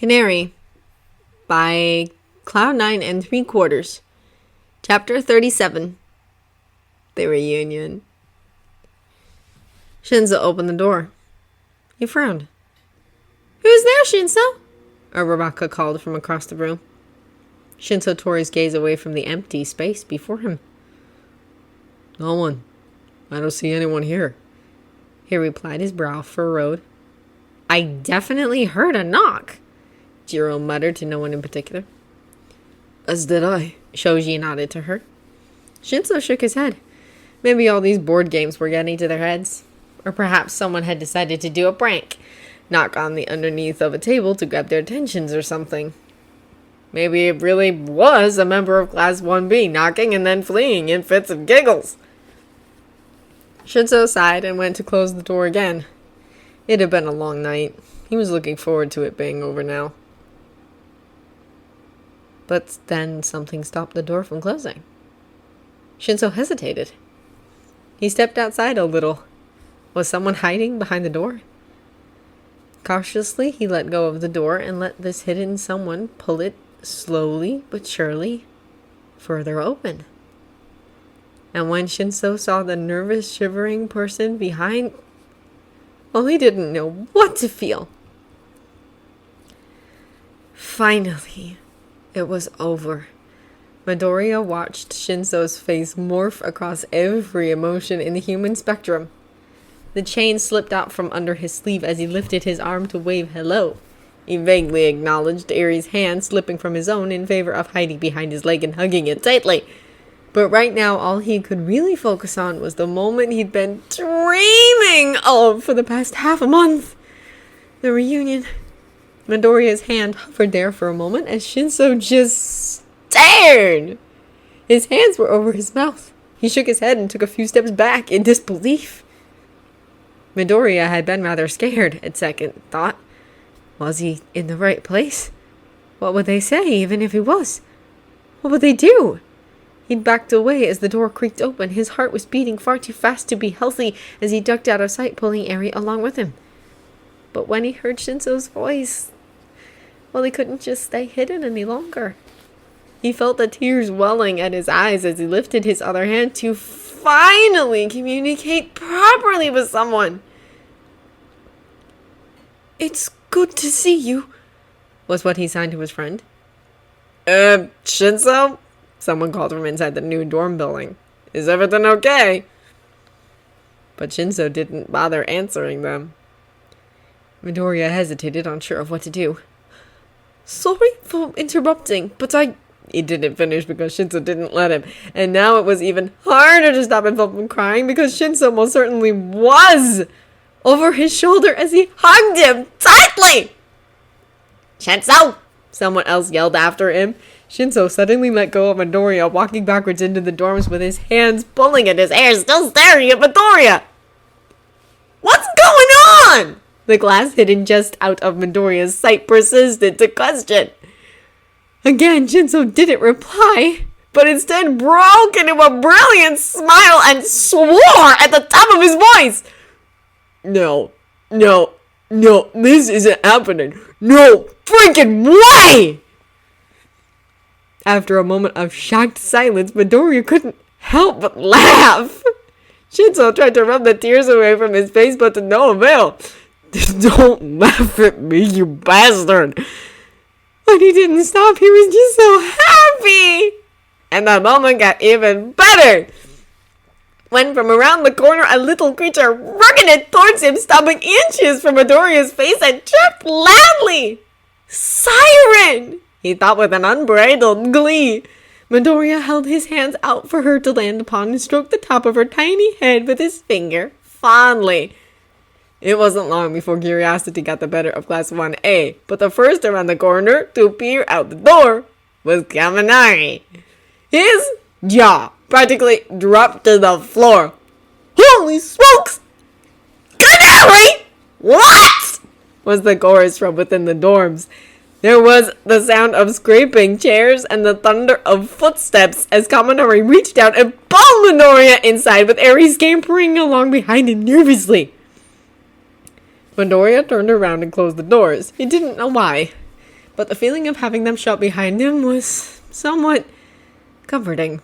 Canary by Cloud9 and 3/4. Chapter 37. The Reunion. Shinzo opened the door. He frowned. "Who's there, Shinzo?" Uraraka called from across the room. Shinzo tore his gaze away from the empty space before him. "No one. I don't see anyone here," he replied, his brow furrowed. "I definitely heard a knock," Jiro muttered to no one in particular. "As did I," Shoji nodded to her. Shinzo shook his head. Maybe all these board games were getting to their heads. Or perhaps someone had decided to do a prank. Knock on the underneath of a table to grab their attentions or something. Maybe it really was a member of Class 1B knocking and then fleeing in fits of giggles. Shinzo sighed and went to close the door again. It had been a long night. He was looking forward to it being over now. But then something stopped the door from closing. Shinzo hesitated. He stepped outside a little. Was someone hiding behind the door? Cautiously, he let go of the door and let this hidden someone pull it slowly but surely further open. And when Shinzo saw the nervous, shivering person behind, well, he didn't know what to feel. Finally, it was over. Midoriya watched Shinzo's face morph across every emotion in the human spectrum. The chain slipped out from under his sleeve as he lifted his arm to wave hello. He vaguely acknowledged Eri's hand slipping from his own in favor of hiding behind his leg and hugging it tightly. But right now, all he could really focus on was the moment he'd been dreaming of for the past half a month. The reunion. Midoriya's hand hovered there for a moment as Shinzo just stared. His hands were over his mouth. He shook his head and took a few steps back in disbelief. Midoriya had been rather scared at second thought. Was he in the right place? What would they say, even if he was? What would they do? He'd backed away as the door creaked open. His heart was beating far too fast to be healthy as he ducked out of sight, pulling Eri along with him. But when he heard Shinzo's voice, well, he couldn't just stay hidden any longer. He felt the tears welling at his eyes as he lifted his other hand to finally communicate properly with someone. "It's good to see you," was what he signed to his friend. Shinzo?" Someone called from inside the new dorm building. "Is everything okay?" But Shinzo didn't bother answering them. Midoriya hesitated, unsure of what to do. "Sorry for interrupting, but He didn't finish because Shinzo didn't let him. And now it was even harder to stop himself from crying because Shinzo most certainly was over his shoulder as he hugged him tightly. "Shinzo!" someone else yelled after him. Shinzo suddenly let go of Midoriya, walking backwards into the dorms with his hands pulling at his hair, still staring at Midoriya. "What's going on?" The glass hidden just out of Midoriya's sight persisted to question. Again, Shinzo didn't reply, but instead broke into a brilliant smile and swore at the top of his voice. No, this isn't happening. No freaking way! After a moment of shocked silence, Midoriya couldn't help but laugh. Shinzo tried to rub the tears away from his face, but to no avail. "Don't laugh at me, you bastard!" But he didn't stop. He was just so happy. And the moment got even better when from around the corner a little creature rocketed towards him, stopping inches from Midoriya's face and chirped loudly. "Siren!" he thought with an unbridled glee. Midoriya held his hands out for her to land upon and stroked the top of her tiny head with his finger fondly. It wasn't long before curiosity got the better of Class 1A, but the first around the corner to peer out the door was Canary. His jaw practically dropped to the floor. "Holy smokes! Canary! What?" was the chorus from within the dorms. There was the sound of scraping chairs and the thunder of footsteps as Kaminari reached out and pulled Midoriya inside, with Eri scampering along behind him nervously. Midoriya turned around and closed the doors. He didn't know why. but the feeling of having them shut behind him was somewhat comforting.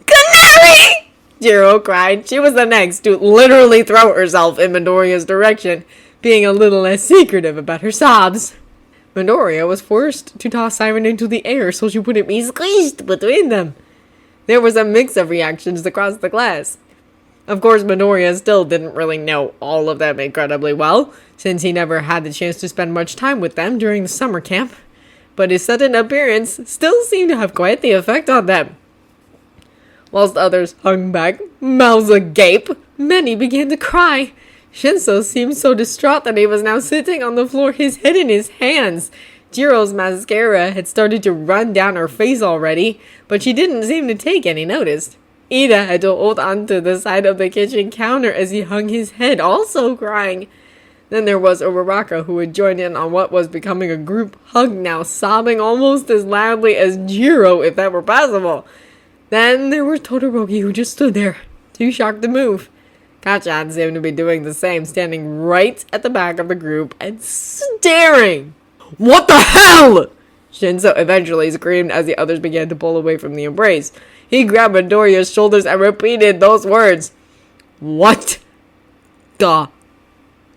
Canary! Jiro cried. She was the next to literally throw herself in Midoriya's direction, being a little less secretive about her sobs. Midoriya was forced to toss Siren into the air so she wouldn't be squeezed between them. There was a mix of reactions across the class. Of course, Midoriya still didn't really know all of them incredibly well, since he never had the chance to spend much time with them during the summer camp. But his sudden appearance still seemed to have quite the effect on them. Whilst others hung back, mouths agape, many began to cry. Shinso seemed so distraught that he was now sitting on the floor, his head in his hands. Jiro's mascara had started to run down her face already, but she didn't seem to take any notice. Ida had to hold onto the side of the kitchen counter as he hung his head, also crying. Then there was Uraraka, who had joined in on what was becoming a group hug now, sobbing almost as loudly as Jiro, if that were possible. Then there was Todoroki, who just stood there, too shocked to move. Kachan seemed to be doing the same, standing right at the back of the group and staring. "What the hell?" Shinso eventually screamed as the others began to pull away from the embrace. He grabbed Midoriya's shoulders and repeated those words. "What the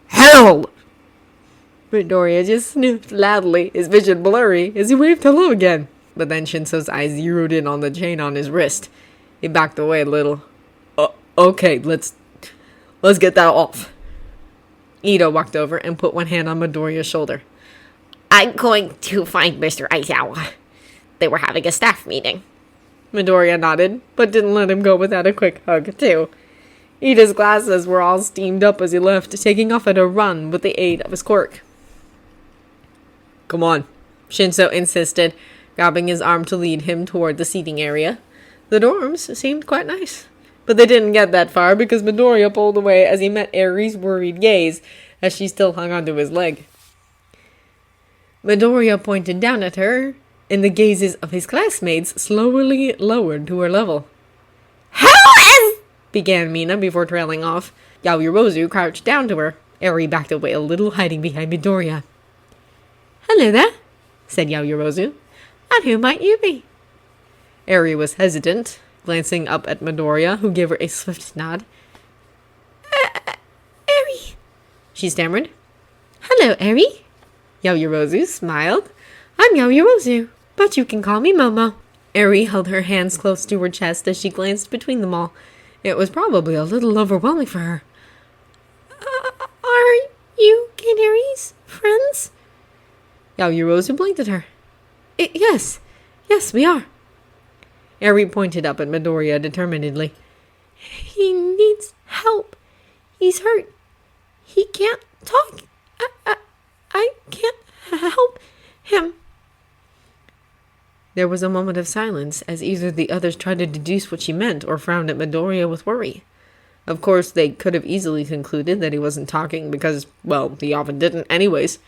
hell?" Midoriya just sniffed loudly, his vision blurry, as he waved hello again. But then Shinso's eyes zeroed in on the chain on his wrist. He backed away a little. Okay, let's get that off." Ito walked over and put one hand on Midoriya's shoulder. "I'm going to find Mr. Aizawa. They were having a staff meeting." Midoriya nodded, but didn't let him go without a quick hug, too. Ida's glasses were all steamed up as he left, taking off at a run with the aid of his quirk. "Come on," Shinso insisted, grabbing his arm to lead him toward the seating area. The dorms seemed quite nice, but they didn't get that far because Midoriya pulled away as he met Aries' worried gaze as she still hung onto his leg. Midoriya pointed down at her, and the gazes of his classmates slowly lowered to her level. "Who is—" began Mina before trailing off. Yaoyorozu crouched down to her. Eri backed away a little, hiding behind Midoriya. "Hello there," said Yaoyorozu. "And who might you be?" Eri was hesitant, glancing up at Midoriya, who gave her a swift nod. Eri," she stammered. "Hello, Eri." Yaoyorozu smiled. "I'm Yaoyorozu, but you can call me Momo." Eri held her hands close to her chest as she glanced between them all. It was probably a little overwhelming for her. Are you Canary's friends?" Yaoyorozu blinked at her. Yes, we are." Eri pointed up at Midoriya determinedly. "He needs help. He's hurt. He can't talk. I can't help him." There was a moment of silence as either the others tried to deduce what she meant or frowned at Midoriya with worry. Of course, they could have easily concluded that he wasn't talking because, well, he often didn't anyways.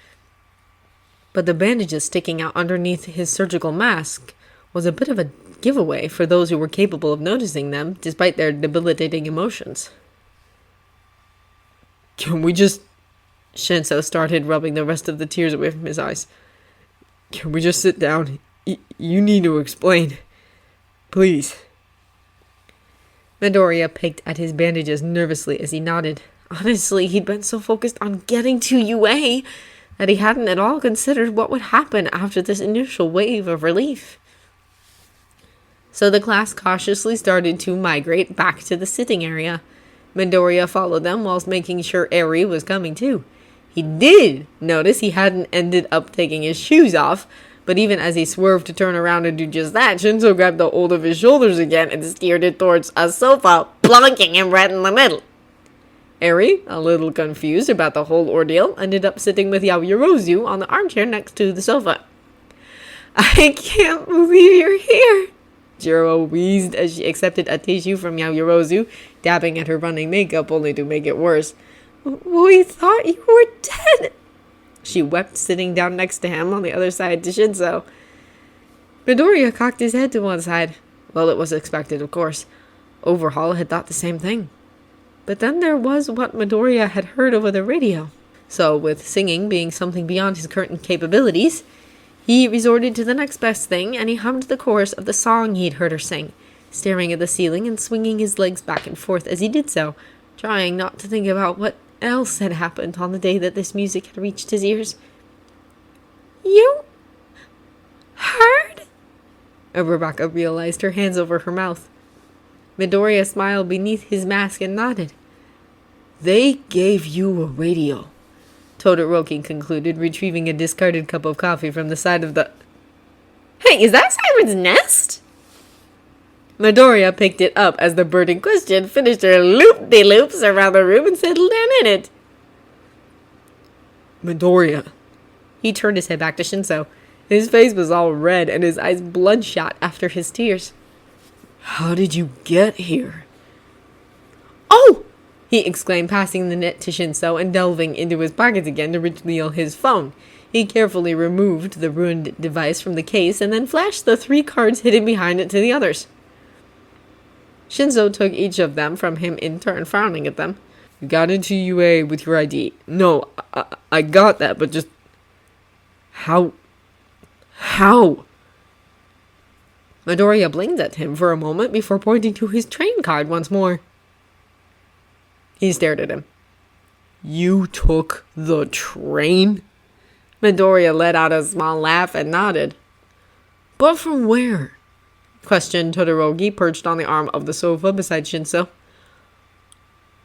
But the bandages sticking out underneath his surgical mask was a bit of a giveaway for those who were capable of noticing them, despite their debilitating emotions. "Can we just—" Shinso started, rubbing the rest of the tears away from his eyes. "Can we just sit down? You need to explain. Please." Midoriya picked at his bandages nervously as he nodded. Honestly, he'd been so focused on getting to UA that he hadn't at all considered what would happen after this initial wave of relief. So the class cautiously started to migrate back to the sitting area. Midoriya followed them whilst making sure Eri was coming too. He did notice he hadn't ended up taking his shoes off, but even as he swerved to turn around and do just that, Shinso grabbed a hold of his shoulders again and steered it towards a sofa, plonking him right in the middle. Eri, a little confused about the whole ordeal, ended up sitting with Yaoyorozu on the armchair next to the sofa. "I can't believe you're here," Jiro wheezed as she accepted a tissue from Yaoyorozu, dabbing at her running makeup only to make it worse. "We thought you were dead." She wept, sitting down next to him on the other side to Shinso. Midoriya cocked his head to one side. Well, it was expected, of course. Overhaul had thought the same thing. But then there was what Midoriya had heard over the radio. So, with singing being something beyond his current capabilities, He resorted to the next best thing, and he hummed the chorus of the song he'd heard her sing, staring at the ceiling and swinging his legs back and forth as he did so, trying not to think about what else had happened on the day that this music had reached his ears. You heard? Rebecca realized, her hands over her mouth. Midoriya smiled beneath his mask and nodded. They gave you a radio, Todoroki concluded, retrieving a discarded cup of coffee from the side of the... Hey, is that Siren's nest? Midoriya picked it up as the bird in question finished her loop-de-loops around the room and settled down in it. Midoriya. He turned his head back to Shinso. His face was all red and his eyes bloodshot after his tears. How did you get here? Oh! He exclaimed, passing the net to Shinso and delving into his pockets again to reveal his phone. He carefully removed the ruined device from the case and then flashed the 3 cards hidden behind it to the others. Shinso took each of them from him in turn, frowning at them. You got into UA with your ID. No, I got that, but just... How? Midoriya blinked at him for a moment before pointing to his train card once more. He stared at him. You took the train? Midoriya let out a small laugh and nodded. But from where? Questioned Todoroki, perched on the arm of the sofa beside Shinso.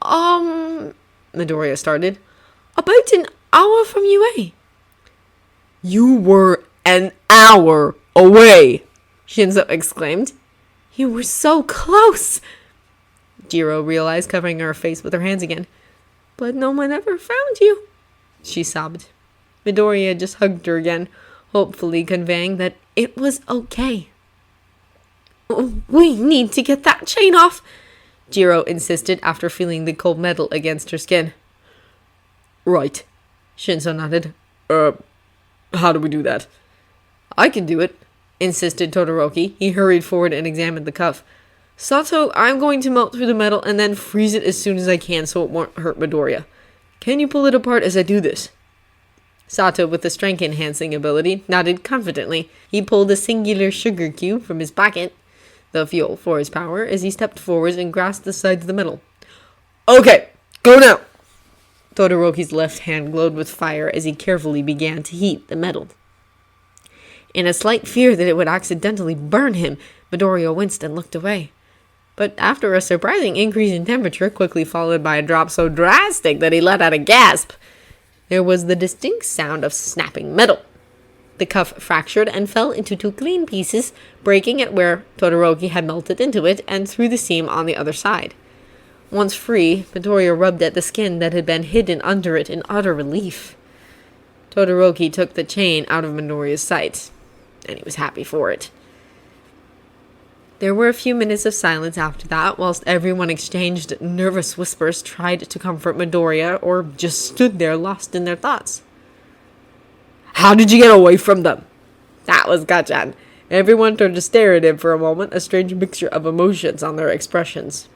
Midoriya started. About an hour from UA. You were an hour away, Shinso exclaimed. You were so close, Jiro realized, covering her face with her hands again. But no one ever found you, she sobbed. Midoriya just hugged her again, hopefully conveying that it was okay. We need to get that chain off, Jiro insisted after feeling the cold metal against her skin. Right, Shinso nodded. How do we do that? I can do it, insisted Todoroki. He hurried forward and examined the cuff. Sato, I'm going to melt through the metal and then freeze it as soon as I can so it won't hurt Midoriya. Can you pull it apart as I do this? Sato, with the strength-enhancing ability, nodded confidently. He pulled a singular sugar cube from his pocket, the fuel for his power, as he stepped forwards and grasped the sides of the metal. Okay, go now! Todoroki's left hand glowed with fire as he carefully began to heat the metal. In a slight fear that it would accidentally burn him, Midoriya winced and looked away. But after a surprising increase in temperature, quickly followed by a drop so drastic that he let out a gasp, there was the distinct sound of snapping metal. The cuff fractured and fell into 2 clean pieces, breaking at where Todoroki had melted into it and through the seam on the other side. Once free, Midoriya rubbed at the skin that had been hidden under it in utter relief. Todoroki took the chain out of Midoriya's sight, and he was happy for it. There were a few minutes of silence after that, whilst everyone exchanged nervous whispers, tried to comfort Midoriya, or just stood there lost in their thoughts. How did you get away from them? That was Gachan. Everyone turned to stare at him for a moment, a strange mixture of emotions on their expressions.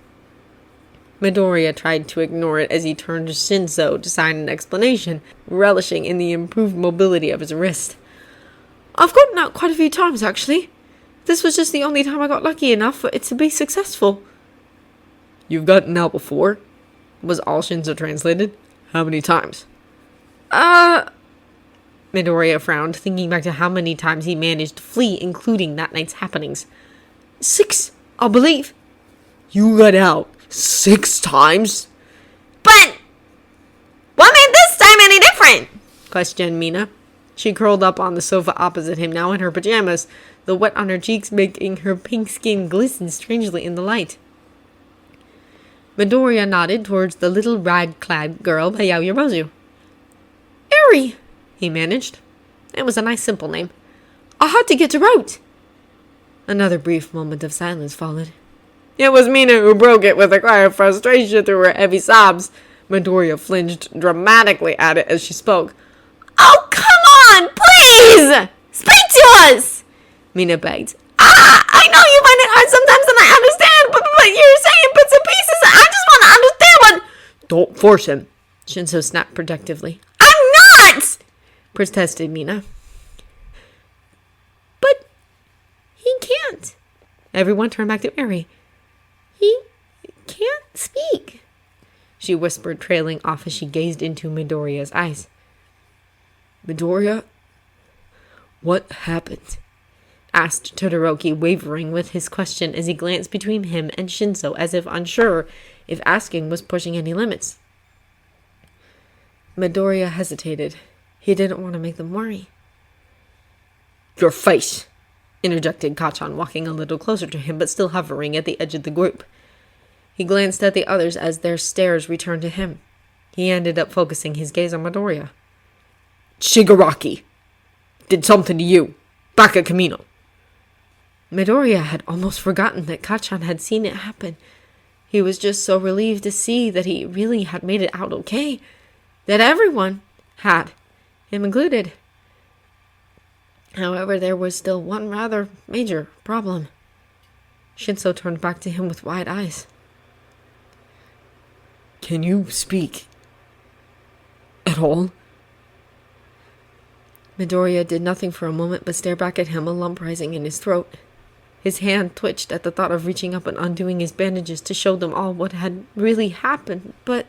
Midoriya tried to ignore it as he turned to Shinso to sign an explanation, relishing in the improved mobility of his wrist. I've gotten out quite a few times, actually. This was just the only time I got lucky enough for it to be successful. You've gotten out before? Was all Shinso translated. How many times? Midoriya frowned, thinking back to how many times he managed to flee, including that night's happenings. 6, I believe. You got out 6 times? But what made this time any different? Questioned Mina. She curled up on the sofa opposite him, now in her pajamas, the wet on her cheeks making her pink skin glisten strangely in the light. Midoriya nodded towards the little rag-clad girl by Yaoyorozu. Eri, he managed. It was a nice simple name. I had to get her out. Another brief moment of silence followed. It was Mina who broke it with a cry of frustration through her heavy sobs. Midoriya flinched dramatically at it as she spoke. Oh, come on, please! Speak to us! Mina begged. I know you find it hard sometimes and I understand, but you're saying bits and pieces and I just want to understand what... Don't force him, Shinso snapped protectively. I'm not! Protested Mina. Everyone turned back to Mary. "He can't speak," she whispered, trailing off as she gazed into Midoriya's eyes. Midoriya, what happened? Asked Todoroki, wavering with his question as he glanced between him and Shinso as if unsure if asking was pushing any limits. Midoriya hesitated. He didn't want to make them worry. Your face! Interjected Kacchan, walking a little closer to him, but still hovering at the edge of the group. He glanced at the others as their stares returned to him. He ended up focusing his gaze on Midoriya. Shigaraki did something to you, back at Kamino. Midoriya had almost forgotten that Kacchan had seen it happen. He was just so relieved to see that he really had made it out okay. That everyone had, him included. However, there was still one rather major problem. Shinso turned back to him with wide eyes. Can you speak at all? Midoriya did nothing for a moment but stare back at him, a lump rising in his throat. His hand twitched at the thought of reaching up and undoing his bandages to show them all what had really happened, but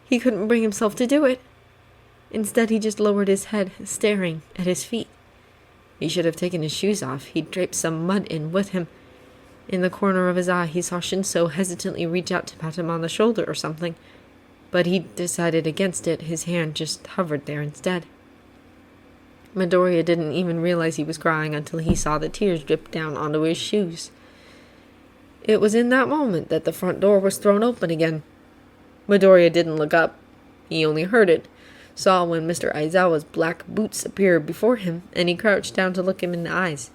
he couldn't bring himself to do it. Instead, he just lowered his head, staring at his feet. He should have taken his shoes off. He'd draped some mud in with him. In the corner of his eye, he saw Shinso hesitantly reach out to pat him on the shoulder or something, but he decided against it. His hand just hovered there instead. Midoriya didn't even realize he was crying until he saw the tears drip down onto his shoes. It was in that moment that the front door was thrown open again. Midoriya didn't look up. He only heard it, saw when Mr. Aizawa's black boots appeared before him, and he crouched down to look him in the eyes.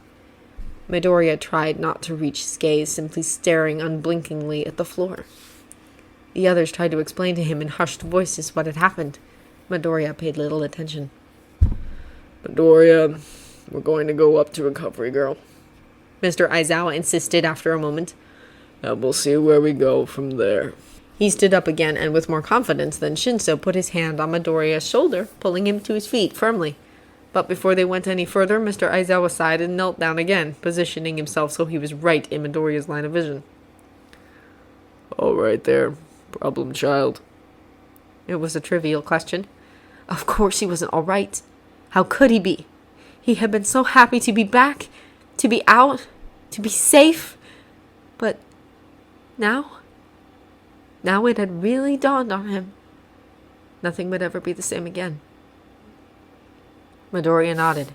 Midoriya tried not to reach his gaze, simply staring unblinkingly at the floor. The others tried to explain to him in hushed voices what had happened. Midoriya paid little attention. Midoriya, we're going to go up to recovery, girl, Mr. Aizawa insisted after a moment. And we'll see where we go from there. He stood up again, and with more confidence than Shinso, put his hand on Midoriya's shoulder, pulling him to his feet firmly. But before they went any further, Mr. Aizawa sighed and knelt down again, positioning himself so he was right in Midoriya's line of vision. All right there, problem child. It was a trivial question. Of course he wasn't all right. How could he be? He had been so happy to be back, to be out, to be safe. But now it had really dawned on him. Nothing would ever be the same again. Midoriya nodded.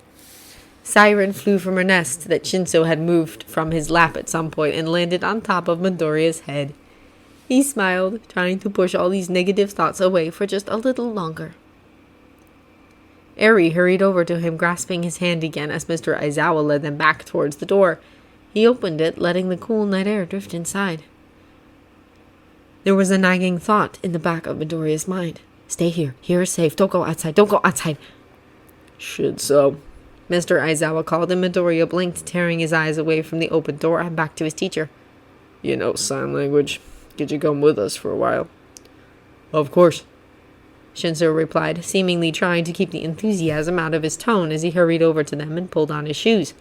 Siren flew from her nest that Shinso had moved from his lap at some point and landed on top of Midoriya's head. He smiled, trying to push all these negative thoughts away for just a little longer. Eri hurried over to him, grasping his hand again as Mr. Aizawa led them back towards the door. He opened it, letting the cool night air drift inside. There was a nagging thought in the back of Midoriya's mind. Stay here. Here is safe. Don't go outside. Don't go outside. Shinso, Mr. Aizawa called, and Midoriya blinked, tearing his eyes away from the open door and back to his teacher. You know sign language. Could you come with us for a while? Of course, Shinso replied, seemingly trying to keep the enthusiasm out of his tone as he hurried over to them and pulled on his shoes.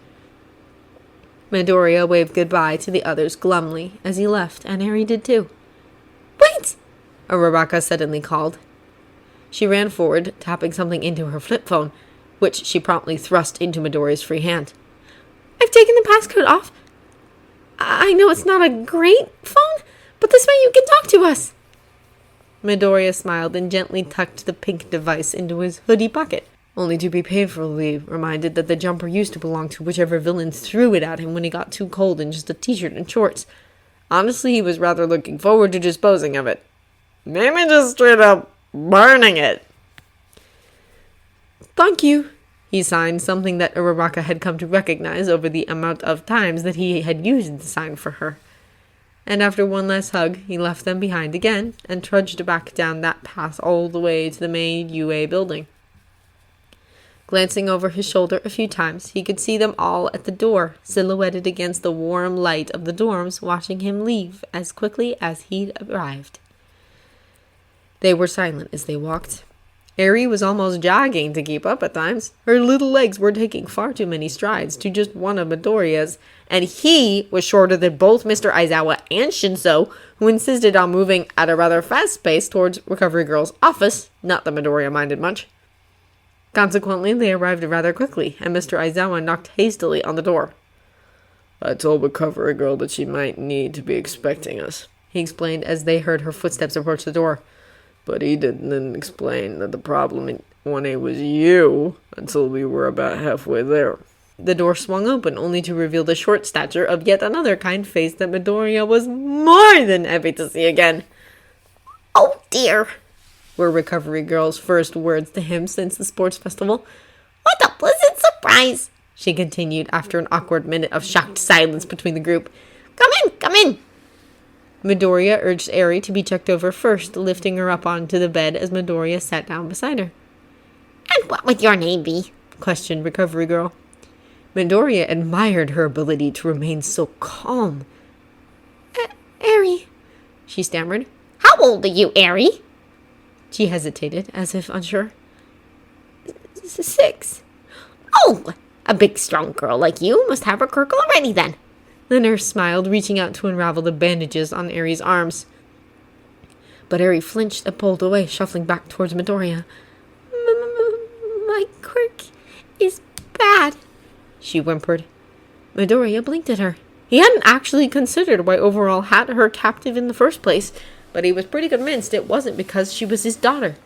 Midoriya waved goodbye to the others glumly as he left, and Harry did too. Wait! Uraraka suddenly called. She ran forward, tapping something into her flip phone, which she promptly thrust into Midoriya's free hand. I've taken the passcode off. I know it's not a great phone, but this way you can talk to us. Midoriya smiled and gently tucked the pink device into his hoodie pocket, only to be painfully reminded that the jumper used to belong to whichever villain threw it at him when he got too cold in just a t-shirt and shorts. Honestly, he was rather looking forward to disposing of it. Maybe just straight up burning it. Thank you, he signed, something that Uraraka had come to recognize over the amount of times that he had used the sign for her. And after one last hug, he left them behind again and trudged back down that path all the way to the main UA building. Glancing over his shoulder a few times, he could see them all at the door, silhouetted against the warm light of the dorms, watching him leave as quickly as he'd arrived. They were silent as they walked. Eri was almost jogging to keep up at times. Her little legs were taking far too many strides to just one of Midoriya's, and he was shorter than both Mr. Aizawa and Shinso, who insisted on moving at a rather fast pace towards Recovery Girl's office. Not that Midoriya minded much. Consequently, they arrived rather quickly, and Mr. Aizawa knocked hastily on the door. I told Recovery Girl that she might need to be expecting us, he explained as they heard her footsteps approach the door. But he didn't explain that the problem in 1A was you until we were about halfway there. The door swung open, only to reveal the short stature of yet another kind face that Midoriya was more than happy to see again. "Oh dear," were Recovery Girl's first words to him since the sports festival. "What a pleasant surprise," she continued after an awkward minute of shocked silence between the group. Come in. Midoriya urged Eri to be checked over first, lifting her up onto the bed as Midoriya sat down beside her. "And what would your name be?" questioned Recovery Girl. Midoriya admired her ability to remain so calm. "Eri," she stammered. "How old are you, Eri?" She hesitated, as if unsure. 6. "Oh, a big, strong girl like you must have a quirk already, then." The nurse smiled, reaching out to unravel the bandages on Eri's arms. But Eri flinched and pulled away, shuffling back towards Midoriya. "My quirk is bad," she whimpered. Midoriya blinked at her. He hadn't actually considered why Overall had her captive in the first place, but he was pretty convinced it wasn't because she was his daughter.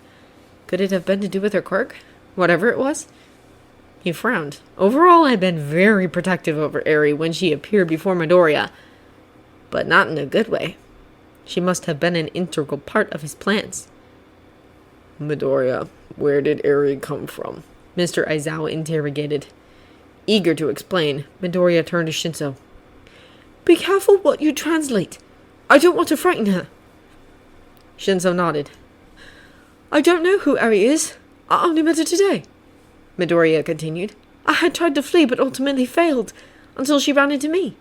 Could it have been to do with her quirk? Whatever it was? He frowned. Overall had been very protective over Eri when she appeared before Midoriya, but not in a good way. She must have been an integral part of his plans. Midoriya, where did Eri come from? Mr. Aizawa interrogated. Eager to explain, Midoriya turned to Shinso. "Be careful what you translate. I don't want to frighten her." Shinso nodded. "I don't know who Eri is. I only met her today," Midoriya continued. "I had tried to flee but ultimately failed, until she ran into me.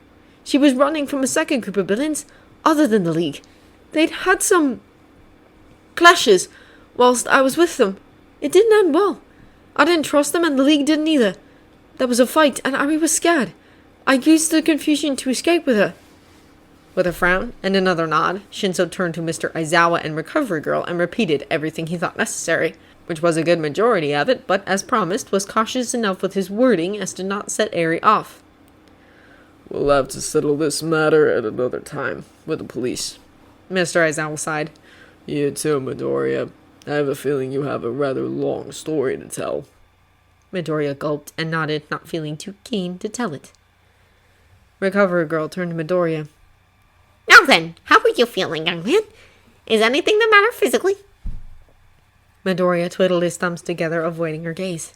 She was running from a second group of villains, other than the League. They'd had some clashes whilst I was with them. It didn't end well. I didn't trust them and the League didn't either. There was a fight and Eri was scared. I used the confusion to escape with her." With a frown and another nod, Shinso turned to Mr. Aizawa and Recovery Girl and repeated everything he thought necessary, which was a good majority of it, but as promised, was cautious enough with his wording as to not set Eri off. "We'll have to settle this matter at another time, with the police." Mr. Aizawa sighed. "You too, Midoriya. I have a feeling you have a rather long story to tell." Midoriya gulped and nodded, not feeling too keen to tell it. Recovery Girl turned to Midoriya. "Now then, how are you feeling, young man? Is anything the matter physically?" Midoriya twiddled his thumbs together, avoiding her gaze.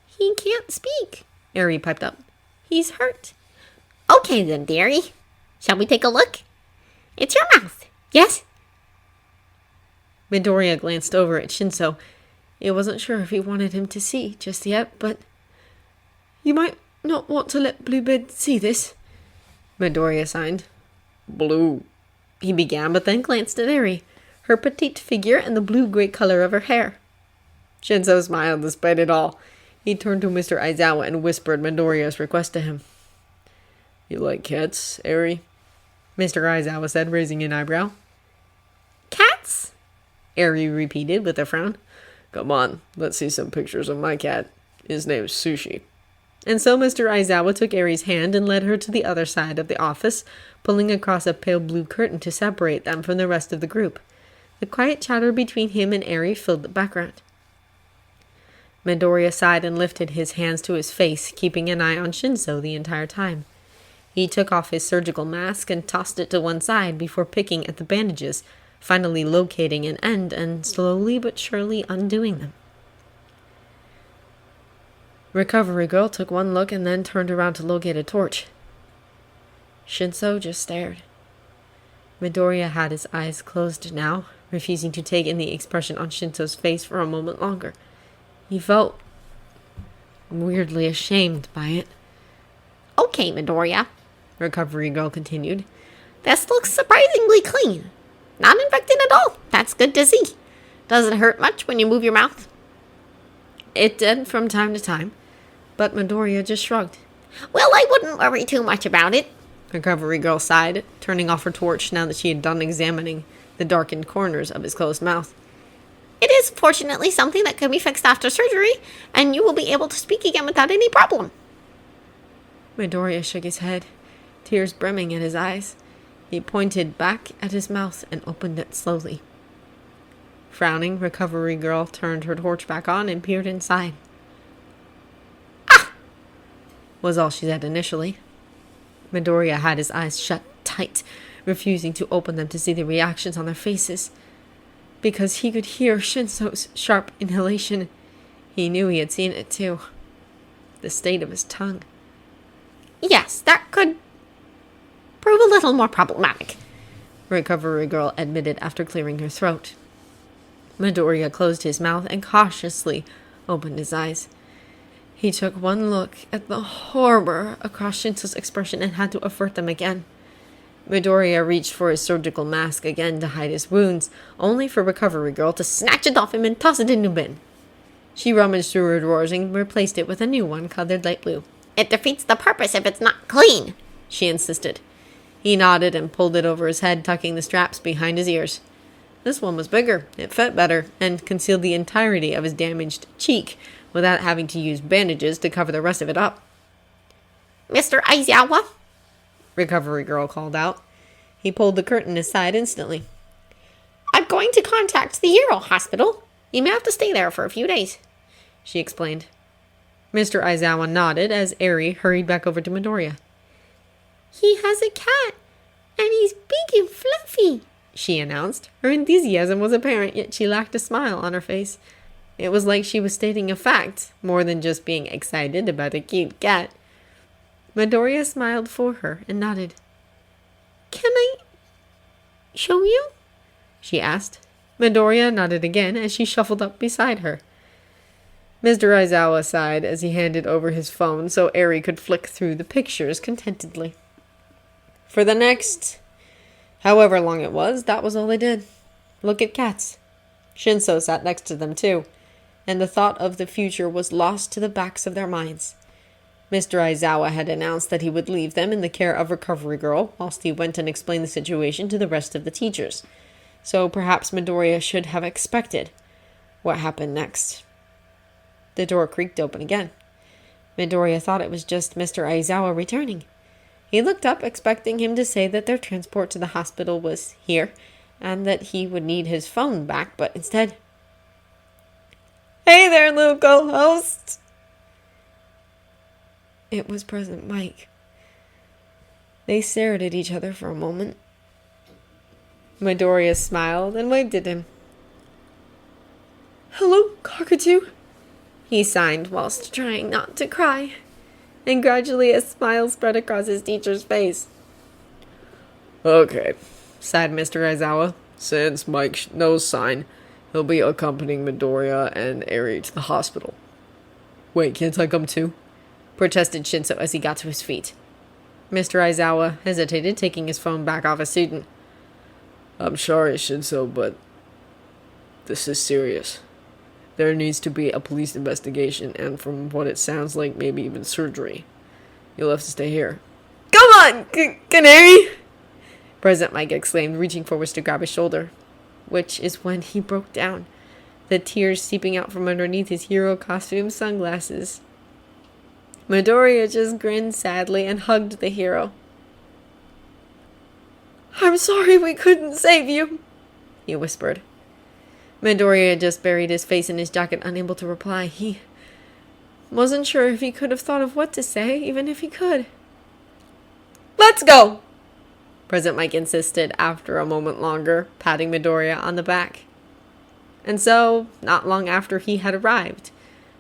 "He can't speak," Eri piped up. "He's hurt." "Okay then, dearie. Shall we take a look? It's your mouth, yes?" Midoriya glanced over at Shinso. He wasn't sure if he wanted him to see just yet, but... "You might not want to let Bluebird see this," Midoriya signed. "Blue," he began, but then glanced at Eri, her petite figure and the blue-gray color of her hair. Shinso smiled despite it all. He turned to Mr. Aizawa and whispered Midoriya's request to him. "You like cats, Eri?" Mr. Aizawa said, raising an eyebrow. "Cats?" Eri repeated with a frown. "Come on, let's see some pictures of my cat. His name's Sushi." And so Mr. Aizawa took Eri's hand and led her to the other side of the office, pulling across a pale blue curtain to separate them from the rest of the group. The quiet chatter between him and Eri filled the background. Midoriya sighed and lifted his hands to his face, keeping an eye on Shinso the entire time. He took off his surgical mask and tossed it to one side before picking at the bandages, finally locating an end and slowly but surely undoing them. Recovery Girl took one look and then turned around to locate a torch. Shinso just stared. Midoriya had his eyes closed now, refusing to take in the expression on Shinso's face for a moment longer. He felt weirdly ashamed by it. "Okay, Midoriya," Recovery Girl continued. "This looks surprisingly clean. Not infected at all. That's good to see. Does it hurt much when you move your mouth? It did from time to time, but Midoriya just shrugged. Well, I wouldn't worry too much about it. Recovery Girl sighed, turning off her torch now that she had done examining the darkened corners of his closed mouth. It is fortunately something that can be fixed after surgery, and you will be able to speak again without any problem. Midoriya shook his head, tears brimming in his eyes. He pointed back at his mouth and opened it slowly. Frowning, Recovery Girl turned her torch back on and peered inside. Ah! Was all she said initially. Midoriya had his eyes shut tight, refusing to open them to see the reactions on their faces. Because he could hear Shinso's sharp inhalation. He knew he had seen it too. The state of his tongue. Yes, that could prove a little more problematic, Recovery Girl admitted after clearing her throat. Midoriya closed his mouth and cautiously opened his eyes. He took one look at the horror across Shinso's expression and had to avert them again. Midoriya reached for his surgical mask again to hide his wounds, only for Recovery Girl to snatch it off him and toss it into the bin. She rummaged through her drawers and replaced it with a new one colored light blue. It defeats the purpose if it's not clean, she insisted. He nodded and pulled it over his head, tucking the straps behind his ears. This one was bigger, it fit better, and concealed the entirety of his damaged cheek without having to use bandages to cover the rest of it up. Mr. Aizawa? Recovery Girl called out. He pulled the curtain aside instantly. I'm going to contact the Hero Hospital. You may have to stay there for a few days, she explained. Mr. Aizawa nodded as Eri hurried back over to Midoriya. He has a cat, and he's big and fluffy, she announced. Her enthusiasm was apparent, yet she lacked a smile on her face. It was like she was stating a fact, more than just being excited about a cute cat. Midoriya smiled for her and nodded. Can I show you? She asked. Midoriya nodded again as she shuffled up beside her. Mr. Aizawa sighed as he handed over his phone so Eri could flick through the pictures contentedly. For the next however long it was, that was all they did. Look at cats. Shinso sat next to them too, and the thought of the future was lost to the backs of their minds. Mr. Aizawa had announced that he would leave them in the care of Recovery Girl whilst he went and explained the situation to the rest of the teachers. So perhaps Midoriya should have expected what happened next. The door creaked open again. Midoriya thought it was just Mr. Aizawa returning. He looked up, expecting him to say that their transport to the hospital was here, and that he would need his phone back, but instead... Hey there, little co-host! It was President Mike. They stared at each other for a moment. Midoriya smiled and waved at him. Hello, Cockatoo, he signed whilst trying not to cry, and gradually a smile spread across his teacher's face. Okay, sighed Mr. Aizawa. Since Mike knows sign, he'll be accompanying Midoriya and Eri to the hospital. Wait, can't I come too? Protested Shinso as he got to his feet. Mr. Aizawa hesitated, taking his phone back off his student. I'm sorry, Shinso, but this is serious. There needs to be a police investigation, and from what it sounds like, maybe even surgery. You'll have to stay here. Come on, Canary! President Mike exclaimed, reaching forwards to grab his shoulder. Which is when he broke down, the tears seeping out from underneath his hero costume sunglasses. Midoriya just grinned sadly and hugged the hero. I'm sorry we couldn't save you, he whispered. Midoriya just buried his face in his jacket, unable to reply. He wasn't sure if he could have thought of what to say, even if he could. Let's go, President Mike insisted after a moment longer, patting Midoriya on the back. And so, not long after he had arrived,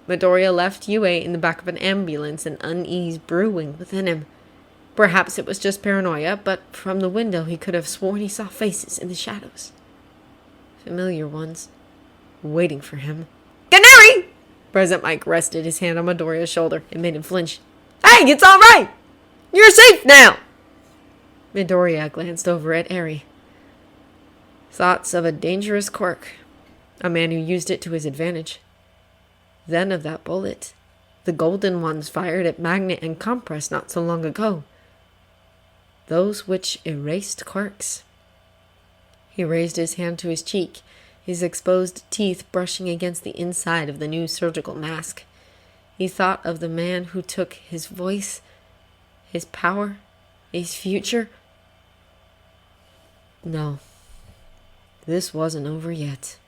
Midoriya left Yue in the back of an ambulance, an unease brewing within him. Perhaps it was just paranoia, but from the window he could have sworn he saw faces in the shadows. Familiar ones, waiting for him. Canary! President Mike rested his hand on Midoriya's shoulder and made him flinch. Hey, it's all right! You're safe now! Midoriya glanced over at Eri. Thoughts of a dangerous quirk. A man who used it to his advantage. Then of that bullet. The golden ones fired at Magnet and Compress not so long ago. Those which erased Quirks. He raised his hand to his cheek, his exposed teeth brushing against the inside of the new surgical mask. He thought of the man who took his voice, his power, his future. No, this wasn't over yet.